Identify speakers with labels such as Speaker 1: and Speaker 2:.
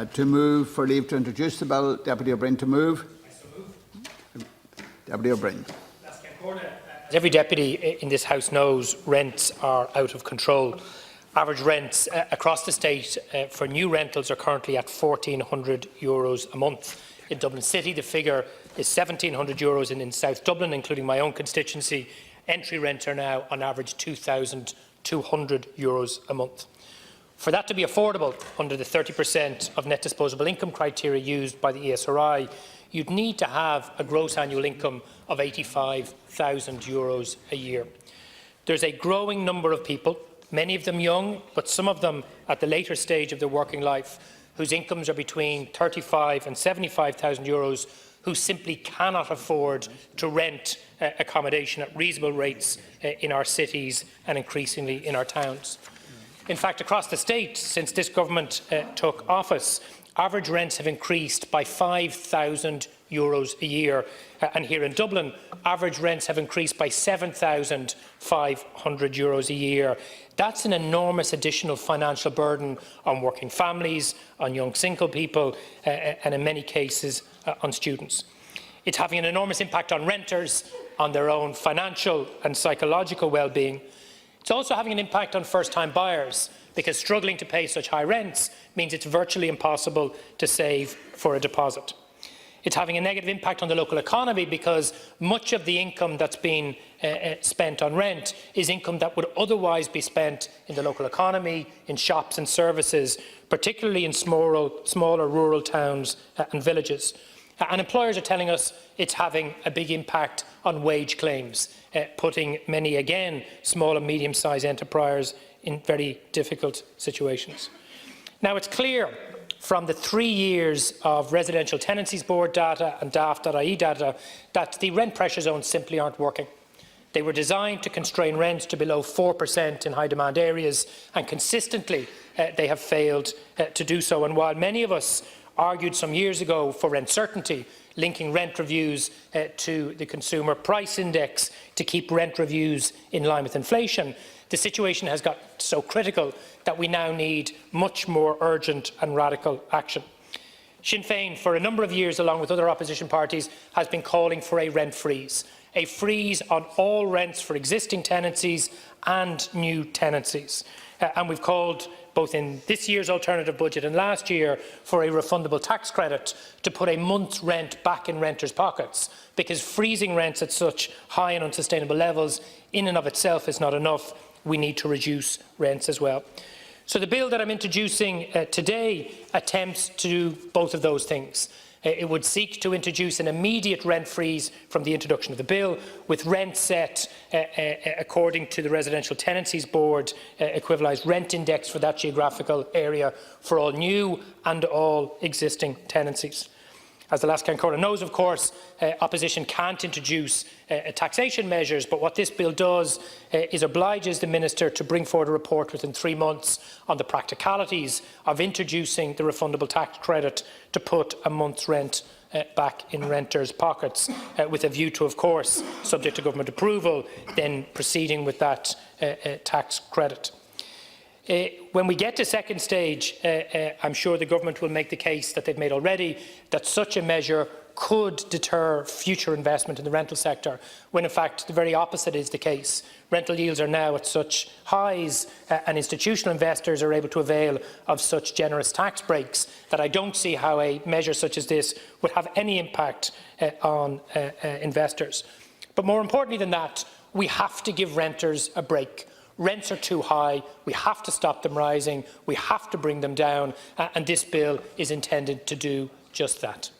Speaker 1: To move for leave to introduce the bill, Deputy Ó Broin to move. Deputy Ó Broin.
Speaker 2: As every deputy in this House knows, rents are out of control. Average rents across the state for new rentals are currently at €1,400 a month. In Dublin City, the figure is €1,700, and in South Dublin, including my own constituency, entry rents are now on average €2,200 a month. For that to be affordable under the 30% of net disposable income criteria used by the ESRI, you'd need to have a gross annual income of €85,000 a year. There's a growing number of people, many of them young, but some of them at the later stage of their working life, whose incomes are between €35,000 and €75,000, who simply cannot afford to rent accommodation at reasonable rates in our cities and increasingly in our towns. In fact, across the state, since this government took office, average rents have increased by €5,000 a year, and here in Dublin, average rents have increased by €7,500 a year. That's an enormous additional financial burden on working families, on young single people, and in many cases on students. It's having an enormous impact on renters, on their own financial and psychological well-being. It's also having an impact on first-time buyers, because struggling to pay such high rents means it's virtually impossible to save for a deposit. It's having a negative impact on the local economy, because much of the income that's been spent on rent is income that would otherwise be spent in the local economy, in shops and services, particularly in smaller rural towns and villages. And employers are telling us it's having a big impact on wage claims, putting many, again, small and medium-sized enterprises in very difficult situations. Now, it's clear from the 3 years of Residential Tenancies Board data and daft.ie data that the rent pressure zones simply aren't working. They were designed to constrain rents to below 4% in high-demand areas, and consistently they have failed to do so. And while many of us argued some years ago for rent certainty, linking rent reviews to the consumer price index to keep rent reviews in line with inflation, the situation has got so critical that we now need much more urgent and radical action. Sinn Féin, for a number of years, along with other opposition parties, has been calling for a rent freeze on all rents for existing tenancies and new tenancies. And we've called, both in this year's alternative budget and last year, for a refundable tax credit to put a month's rent back in renters' pockets, because freezing rents at such high and unsustainable levels in and of itself is not enough. We need to reduce rents as well. So the bill that I'm introducing today attempts to do both of those things. It would seek to introduce an immediate rent freeze from the introduction of the bill, with rent set according to the Residential Tenancies Board equivalised rent index for that geographical area for all new and all existing tenancies. As the last Cairn knows, of course, opposition can't introduce taxation measures, but what this bill does is obliges the Minister to bring forward a report within 3 months on the practicalities of introducing the refundable tax credit to put a month's rent back in renters' pockets, with a view to, of course, subject to government approval, then proceeding with that tax credit. When we get to second stage, I'm sure the government will make the case that they've made already, that such a measure could deter future investment in the rental sector, when in fact the very opposite is the case. Rental yields are now at such highs and institutional investors are able to avail of such generous tax breaks that I don't see how a measure such as this would have any impact on investors. But more importantly than that, we have to give renters a break. Rents are too high, we have to stop them rising, we have to bring them down, and this bill is intended to do just that.